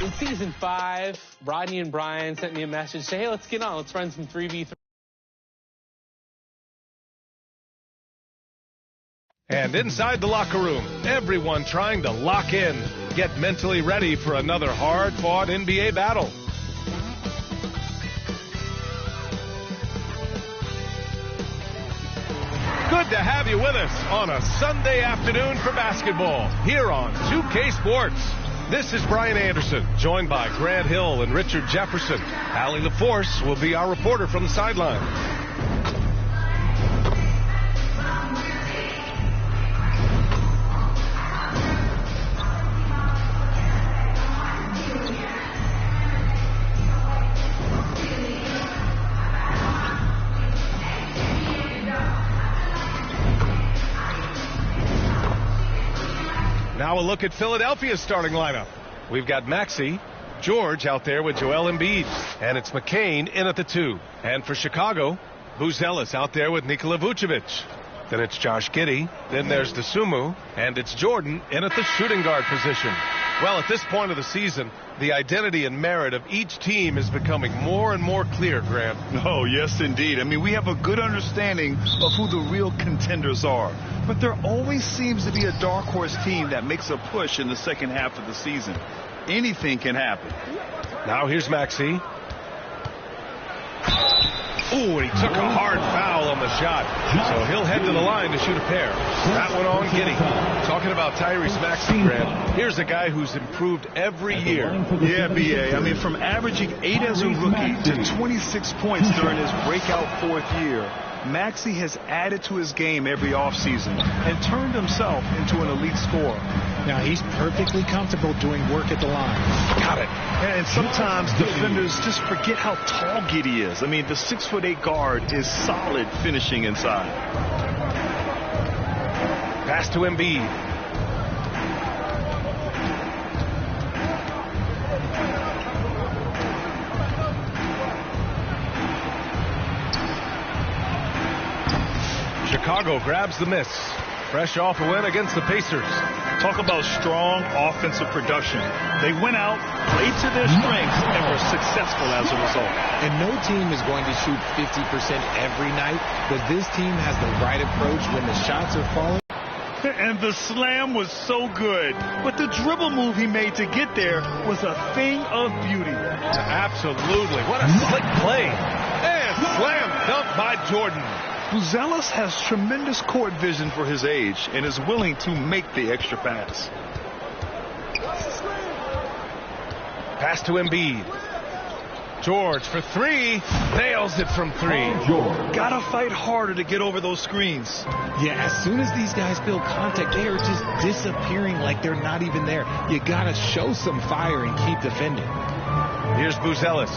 In season 5, Rodney and Brian sent me a message, say, hey, let's get on, let's run some 3v3. And inside the locker room, everyone trying to lock in, get mentally ready for another hard-fought NBA battle. Good to have you with us on a Sunday afternoon for basketball here on 2K Sports. This is Brian Anderson, joined by Grant Hill and Richard Jefferson. Allie LaForce will be our reporter from the sideline. Now a look at Philadelphia's starting lineup. We've got Maxey, George out there with Joel Embiid, and it's McCain in at the 2. And for Chicago, Buzelis out there with Nikola Vucevic. Then it's Josh Giddey, then there's DeSumo, and it's Jordan in at the shooting guard position. Well, at this point of the season, the identity and merit of each team is becoming more and more clear, Grant. Oh, yes, indeed. I mean, we have a good understanding of who the real contenders are. But there always seems to be a dark horse team that makes a push in the second half of the season. Anything can happen. Now here's Maxey. Ooh, and he took a hard foul on the shot. So he'll head to the line to shoot a pair. That one on Giddey. Talking about Tyrese Maxey, Grant. Here's a guy who's improved every year. Yeah, B.A. I mean, from averaging 8 as a rookie to 26 points during his breakout 4th year, Maxey has added to his game every offseason and turned himself into an elite scorer. Now, he's perfectly comfortable doing work at the line. Got it. And sometimes defenders just forget how tall Giddey is. I mean, the 6'8" guard is solid finishing inside. Pass to Embiid. Chicago grabs the miss. Fresh off a win against the Pacers. Talk about strong offensive production. They went out, played to their strengths, and were successful as a result. And no team is going to shoot 50% every night, but this team has the right approach when the shots are falling. And the slam was so good, but the dribble move he made to get there was a thing of beauty. Absolutely. What a slick play. And slam dunk by Jordan. Buzelis has tremendous court vision for his age and is willing to make the extra pass. Pass to Embiid. George for 3. Nails it from 3. Gotta fight harder to get over those screens. Yeah, as soon as these guys feel contact, they are just disappearing like they're not even there. You gotta show some fire and keep defending. Here's Buzelis,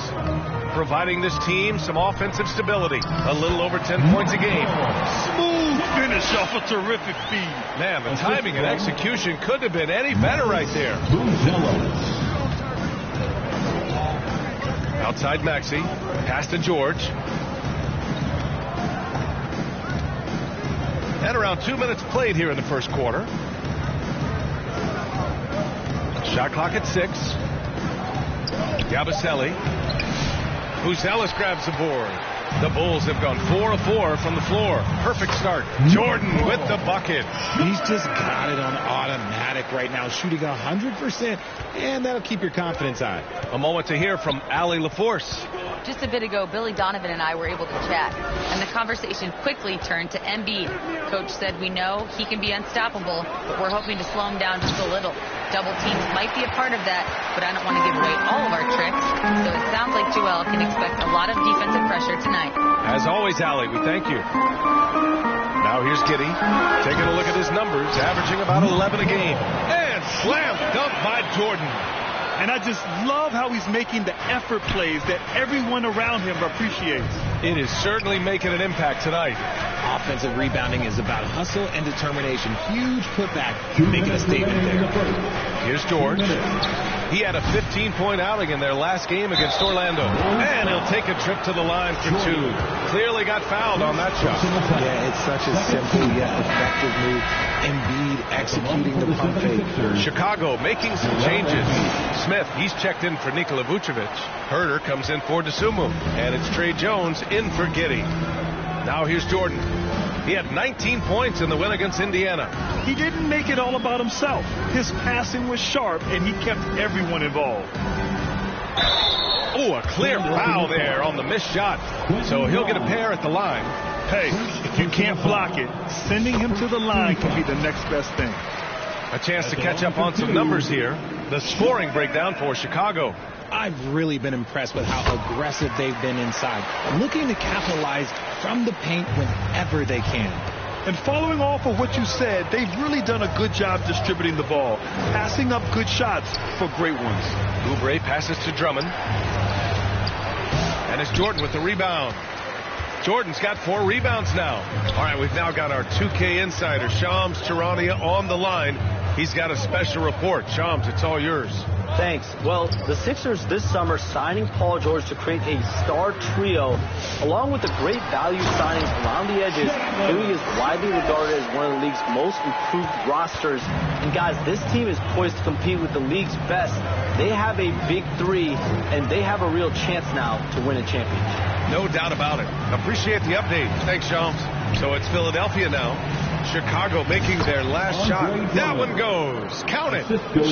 providing this team some offensive stability. A little over 10 points a game. Smooth finish off a terrific feed. Man, the timing and execution couldn't have been any better right there. Outside Maxey. Pass to George. And around 2 minutes played here in the first quarter. Shot clock at 6. Yabusele. Buzelis grabs the board. The Bulls have gone 4 of 4 from the floor. Perfect start. Jordan with the bucket. He's just got it on automatic right now, shooting 100%, and that'll keep your confidence high. A moment to hear from Allie LaForce. Just a bit ago, Billy Donovan and I were able to chat, and the conversation quickly turned to Embiid. Coach said, we know he can be unstoppable, but we're hoping to slow him down just a little. Double teams might be a part of that, but I don't want to give away all of our tricks, so it sounds like Joel can expect a lot of defensive pressure tonight. As always, Allie, we thank you. Now here's Giddey, taking a look at his numbers, averaging about 11 a game. And slam dunk by Jordan. And I just love how he's making the effort plays that everyone around him appreciates. It is certainly making an impact tonight. offensive rebounding is about hustle and determination. Huge putback, making a statement there. Here's George. He had a 15-point outing in their last game against Orlando. And he'll take a trip to the line for two. Clearly got fouled on that shot. Yeah, it's such a simple yet effective move. Embiid executing the pump fake. Chicago making some changes. Smith, he's checked in for Nikola Vucevic. Herter comes in for Dosunmu. And it's Trey Jones in for Giddey. Now here's Jordan. He had 19 points in the win against Indiana. He didn't make it all about himself. His passing was sharp, and he kept everyone involved. Oh, a clear foul there on the missed shot. So he'll get a pair at the line. Hey, if you can't block it, sending him to the line can be the next best thing. A chance to catch up on some numbers here. The scoring breakdown for Chicago. I've really been impressed with how aggressive they've been inside, looking to capitalize from the paint whenever they can. And following off of what you said, they've really done a good job distributing the ball, passing up good shots for great ones. Oubre passes to Drummond. And it's Jordan with the rebound. Jordan's got 4 rebounds now. All right, we've now got our 2K insider, Shams Charania, on the line. He's got a special report. Shams, it's all yours. Thanks. Well, the Sixers this summer signing Paul George to create a star trio, along with the great value signings around the edges, Philly is widely regarded as one of the league's most improved rosters. And guys, this team is poised to compete with the league's best. They have a big three, and they have a real chance now to win a championship. No doubt about it. Appreciate the update. Thanks, Shams. So it's Philadelphia now. Chicago making their last shot. That one goes. Count it.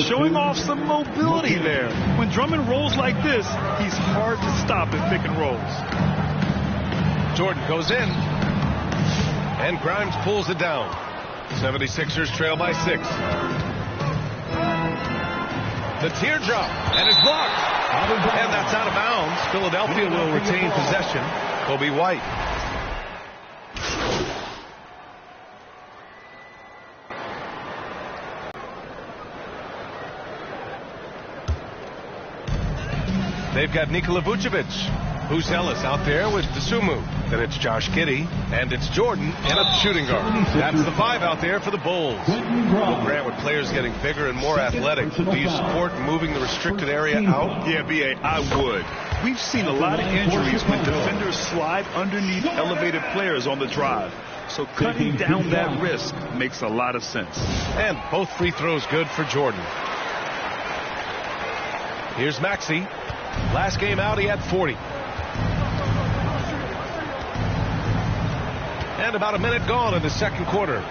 Showing off some mobility there. When Drummond rolls like this, he's hard to stop in pick and rolls. Jordan goes in. And Grimes pulls it down. 76ers trail by 6. The teardrop. And it's blocked. And that's out of bounds. Philadelphia will retain possession. Kobe White. They've got Nikola Vucevic, who's Ellis out there with Dosunmu. Then it's Josh Giddey, and it's Jordan in a shooting guard. That's the 5 out there for the Bulls. Well, Grant, with players getting bigger and more athletic, do you support moving the restricted area out? Yeah, B.A., I would. We've seen a lot of injuries when defenders slide underneath elevated players on the drive. So cutting down that risk makes a lot of sense. And both free throws good for Jordan. Here's Maxey. Last game out, he had 40. And about a minute gone in the second quarter.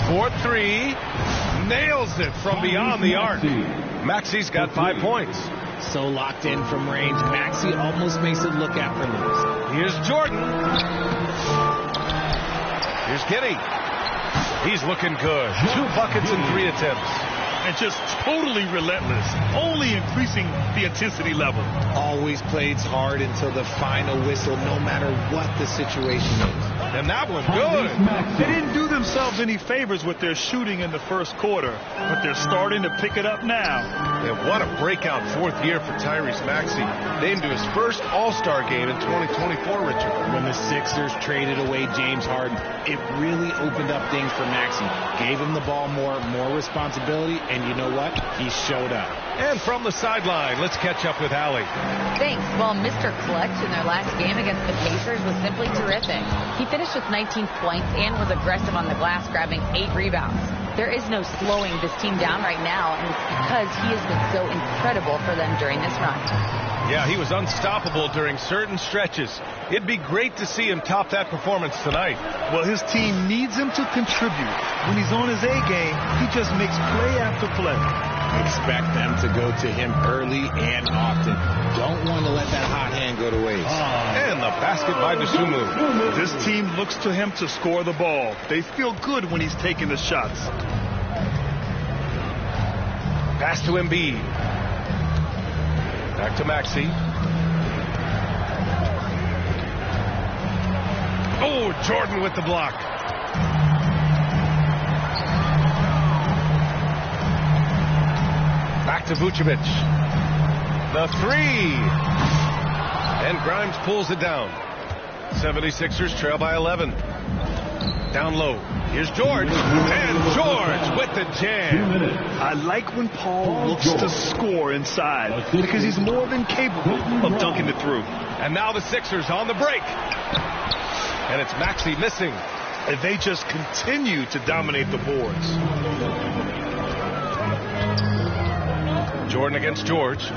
4-3. Nails it from beyond the arc. Maxey's got 5 points. So locked in from range, Maxey almost makes it look effortless. Here's Jordan. Here's Giddey. He's looking good. 2 buckets in 3 attempts. And just totally relentless, only increasing the intensity level. Always plays hard until the final whistle, no matter what the situation is. And that one good. They didn't do themselves any favors with their shooting in the first quarter, but they're starting to pick it up now. And what a breakout 4th year for Tyrese Maxey. Named to his first All-Star game in 2024, Richard. When the Sixers traded away James Harden, it really opened up things for Maxey. Gave him the ball more responsibility, and you know what? He showed up. And from the sideline, let's catch up with Allie. Thanks. Well, Mr. Clutch in their last game against the Pacers was simply terrific. He finished with 19 points and was aggressive on the glass, grabbing 8 rebounds. There is no slowing this team down right now, and it's because he has been so incredible for them during this run. Yeah, he was unstoppable during certain stretches. It'd be great to see him top that performance tonight. Well, his team needs him to contribute. When he's on his A game, he just makes play after play. Expect them to go to him early and often. Don't want to let that hot hand go to waste. And the basket by Dosunmu. This team looks to him to score the ball. They feel good when he's taking the shots. Pass to Embiid. Back to Maxey. Oh, Jordan with the block. Back to Vucevic. The 3. And Grimes pulls it down. 76ers trail by 11. Down low. Here's George. And George with the jam. I like when Paul looks to score inside because he's more than capable of dunking it through. And now the Sixers on the break. And it's Maxey missing. And they just continue to dominate the boards. Jordan against George.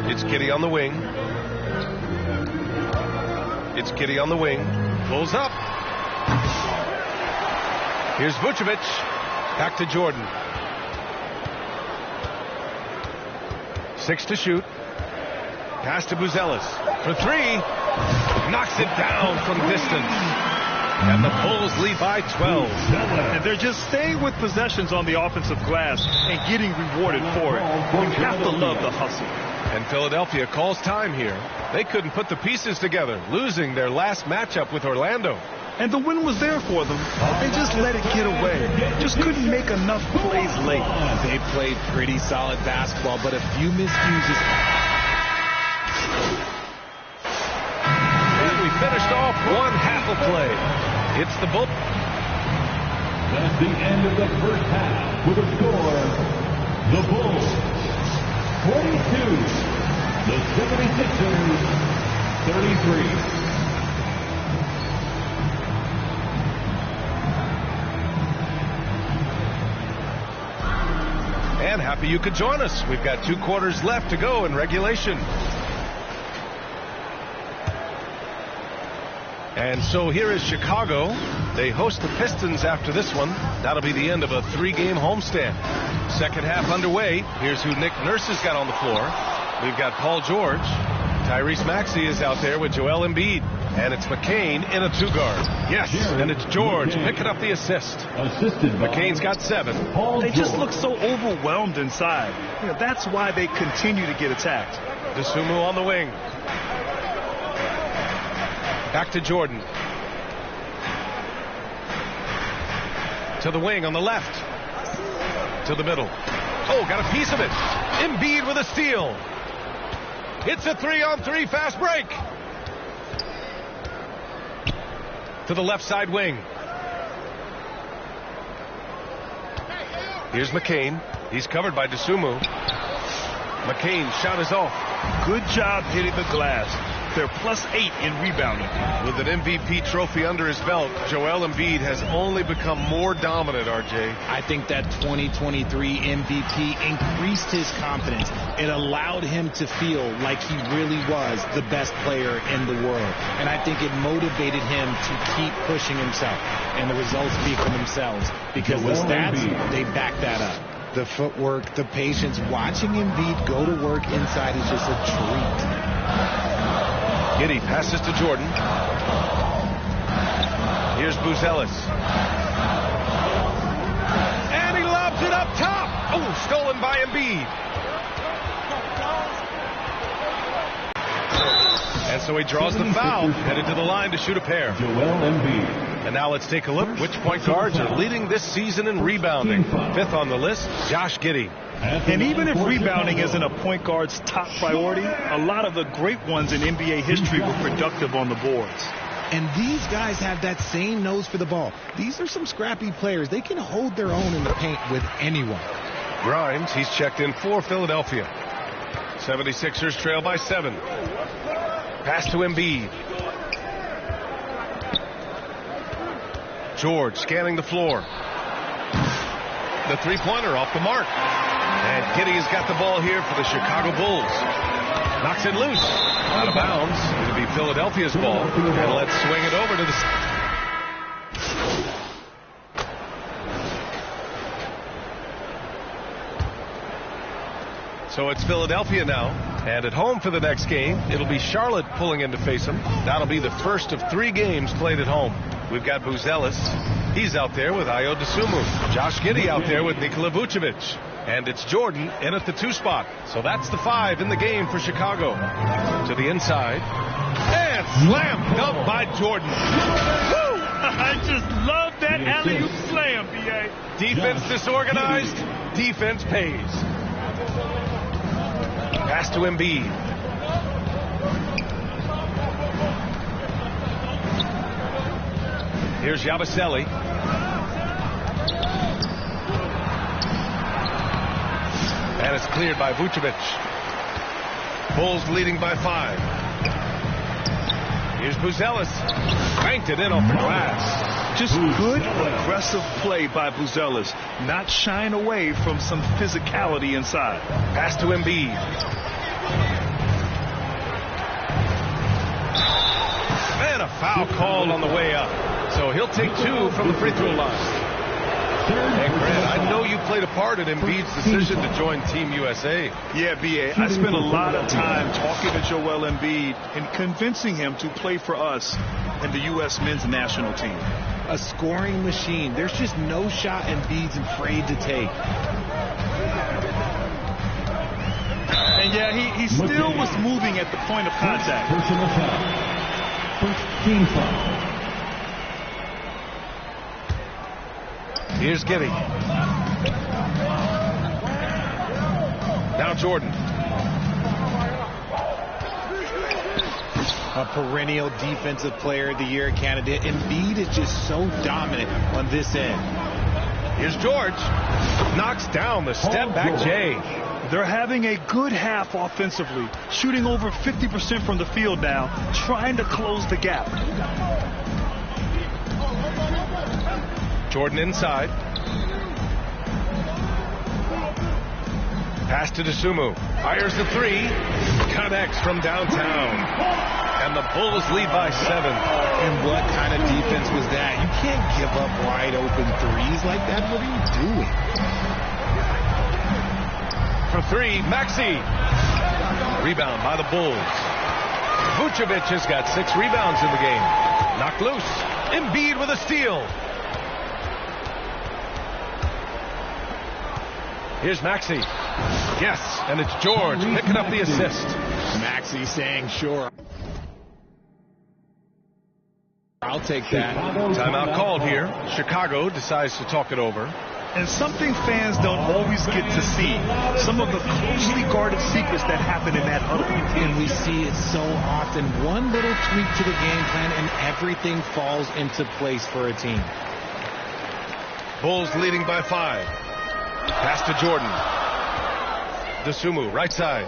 It's Giddey on the wing. It's Giddey on the wing. Pulls up. Here's Vucevic. Back to Jordan. 6 to shoot. Pass to Buzelis. For 3. Knocks it down from distance. And the Bulls lead by 12. And they're just staying with possessions on the offensive glass and getting rewarded for it. You have to love the hustle. And Philadelphia calls time here. They couldn't put the pieces together, losing their last matchup with Orlando. And the win was there for them. They just let it get away. Just couldn't make enough plays late. They played pretty solid basketball, but a few miscues. And we finished off one half of play. It's the Bulls. That's the end of the first half with a score. The Bulls 42. The 76ers 33. And happy you could join us. We've got 2 quarters left to go in regulation. And so here is Chicago. They host the Pistons after this one. That'll be the end of a 3-game homestand. Second half underway. Here's who Nick Nurse has got on the floor. We've got Paul George. Tyrese Maxey is out there with Joel Embiid. And it's McCain in a 2-guard. Yes, and it's George picking up the assist. McCain's got 7. They just look so overwhelmed inside. That's why they continue to get attacked. Dosunmu on the wing. Back to Jordan. To the wing on the left. To the middle. Oh, got a piece of it. Embiid with a steal. It's a 3-on-3 fast break. To the left side wing. Here's McCain. He's covered by Dosunmu. McCain shot is off. Good job hitting the glass. They're +8 in rebounding. With an MVP trophy under his belt, Joel Embiid has only become more dominant, RJ. I think that 2023 MVP increased his confidence. It allowed him to feel like he really was the best player in the world. And I think it motivated him to keep pushing himself. And the results speak for themselves because the stats, they back that up. The footwork, the patience, watching Embiid go to work inside is just a treat. Giddey passes to Jordan. Here's Buzelis. And he lobs it up top. Oh, stolen by Embiid. And so he draws the foul, headed to the line to shoot a pair. Joel Embiid. And now let's take a look which point guards are leading this season in rebounding. 5th on the list, Josh Giddey. And even if rebounding isn't a point guard's top priority, a lot of the great ones in NBA history were productive on the boards. And these guys have that same nose for the ball. These are some scrappy players. They can hold their own in the paint with anyone. Grimes, he's checked in for Philadelphia. 76ers trail by 7. Pass to Embiid. George scanning the floor. The 3-pointer off the mark. And Giddey has got the ball here for the Chicago Bulls. Knocks it loose. Out of bounds. It'll be Philadelphia's ball. And let's swing it over to the... So it's Philadelphia now. And at home for the next game, it'll be Charlotte pulling in to face them. That'll be the first of 3 games played at home. We've got Buzelis. He's out there with Ayo Dosunmu. Josh Giddey out there with Nikola Vucevic. And it's Jordan in at the 2 spot. So that's the 5 in the game for Chicago. To the inside. And slam dunk by Jordan. Woo! I just love that alley-oop slam, B.A. Defense disorganized. Defense pays. Pass to Embiid. Here's Yabusele. And it's cleared by Vucevic. Bulls leading by 5. Here's Buzelis. Banked it in off the glass. Just good, aggressive play by Buzelis. Not shying away from some physicality inside. Pass to Embiid. And a foul called on the way up. So he'll take 2 from the free throw line. Hey, Grant, I know you played a part in Embiid's decision to join Team USA. Yeah, B.A. I spent a lot of time talking to Joel Embiid and convincing him to play for us in the U.S. men's national team. A scoring machine. There's just no shot Embiid's afraid to take. And yeah, he still was moving at the point of contact. Personal foul. First team foul. Here's Giddey. Now Jordan. A perennial defensive player of the year candidate. Embiid is just so dominant on this end. Here's George. Knocks down the step back Jay. They're having a good half offensively, shooting over 50% from the field now, trying to close the gap. Jordan inside. Pass to Dosunmu. Fires the 3. Connects from downtown. And the Bulls lead by 7. And what kind of defense was that? You can't give up wide open threes like that. What are you doing? For 3, Maxey. Rebound by the Bulls. Vucevic has got 6 rebounds in the game. Knocked loose. Embiid with a steal. Here's Maxey. Yes, and it's George picking up the assist. Maxey saying, sure. I'll take that. Timeout called here. Chicago decides to talk it over. And something fans don't always get to see. Some of the closely guarded secrets that happen in that huddle. And we see it so often. One little tweak to the game plan and everything falls into place for a team. Bulls leading by 5. Pass to Jordan. Dosunmu, right side.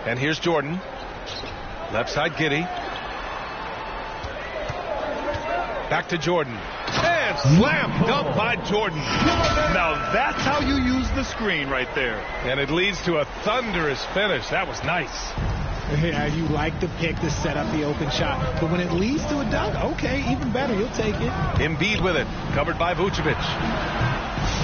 And here's Jordan. Left side, Giddey. Back to Jordan. And slam dunk by Jordan. Now that's how you use the screen right there. And it leads to a thunderous finish. That was nice. Yeah, you like the pick to set up the open shot. But when it leads to a dunk, okay, even better. You'll take it. Embiid with it. Covered by Vucevic.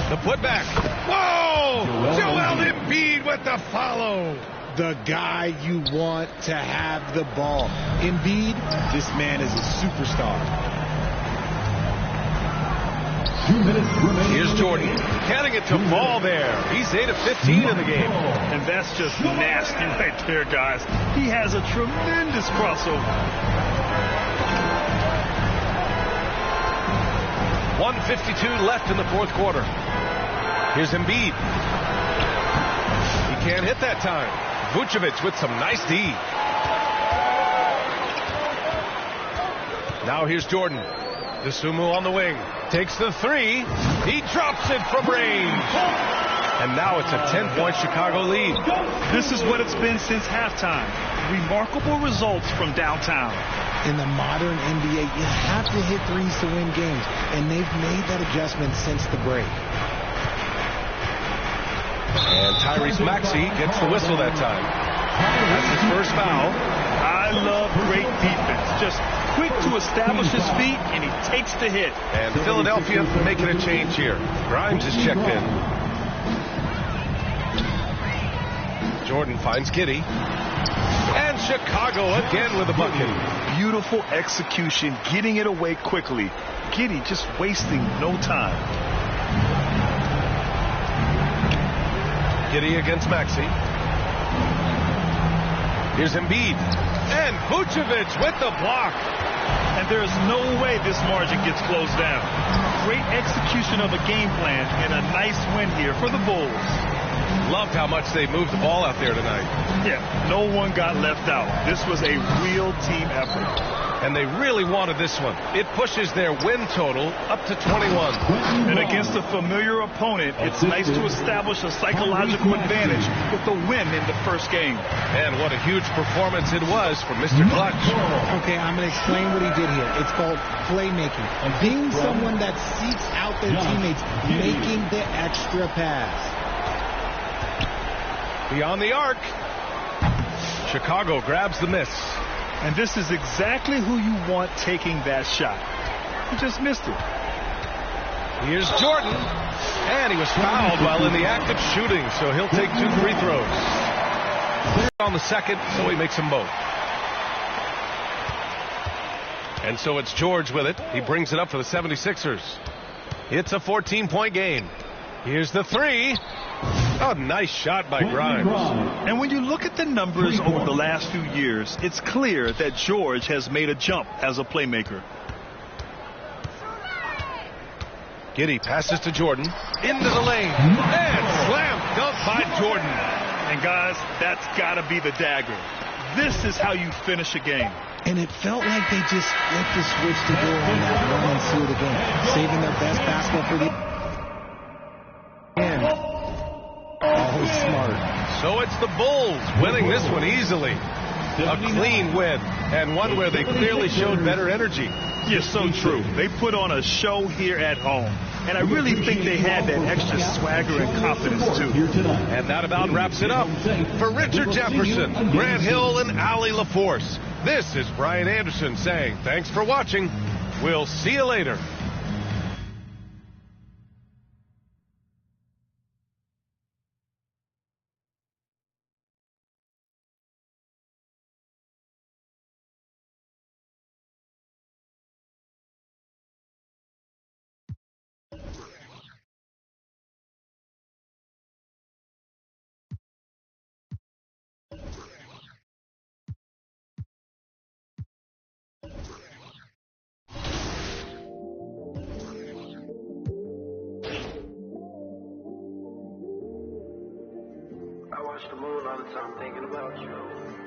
The putback. Whoa! Joel Embiid with the follow. The guy you want to have the ball. Embiid, this man is a superstar. 2 minutes remaining. Here's Jordan. Getting it to Ball there. He's 8 of 15 in the game. And that's just nasty right there, guys. He has a tremendous crossover. 1:52 left in the fourth quarter. Here's Embiid. He can't hit that time. Vucevic with some nice D. Now here's Jordan. Dosunmu on the wing. Takes the 3. He drops it from range. And now it's a 10-point Chicago lead. This is what it's been since halftime. Remarkable results from downtown. In the modern NBA, you have to hit threes to win games. And they've made that adjustment since the break. And Tyrese Maxey gets the whistle that time. That's his first foul. I love great defense. Just quick to establish his feet, and he takes the hit. And Philadelphia making a change here. Grimes is checked in. Jordan finds Giddey. And Chicago again with a bucket. Beautiful execution, getting it away quickly. Giddey just wasting no time. Giddey against Maxey. Here's Embiid. And Vucevic with the block. And there's no way this margin gets closed down. Great execution of a game plan and a nice win here for the Bulls. Loved how much they moved the ball out there tonight. Yeah, no one got left out. This was a real team effort. and they really wanted this one. It pushes their win total up to 21. And against a familiar opponent, it's nice to establish a psychological advantage with the win in the first game. And what a huge performance it was from Mr. Clutch. Okay, I'm going to explain what he did here. It's called playmaking. Being someone that seeks out their teammates, making the extra pass. Beyond the arc. Chicago grabs the miss. And this is exactly who you want taking that shot. He just missed it. Here's Jordan. And he was fouled while in the act of shooting, so he'll take 2 free throws. On the second, so he makes them both. And so it's George with it. He brings it up for the 76ers. It's a 14-point game. Here's the three. Oh, nice shot by Grimes. And when you look at the numbers over the last few years, it's clear that George has made a jump as a playmaker. Giddey passes to Jordan. Into the lane. And slam dunk by Jordan. And guys, that's got to be the dagger. This is how you finish a game. And it felt like they just flipped the switch to go on that run and seal the game, saving their best basketball for the end. Always smart. So it's the Bulls winning this one easily. A clean win, and one where they clearly showed better energy. Yes, so true. They put on a show here at home. And I really think they had that extra swagger and confidence, too. And that about wraps it up. For Richard Jefferson, Grant Hill, and Allie LaForce, this is Brian Anderson saying thanks for watching. We'll see you later. I watch the moon all the time thinking about you.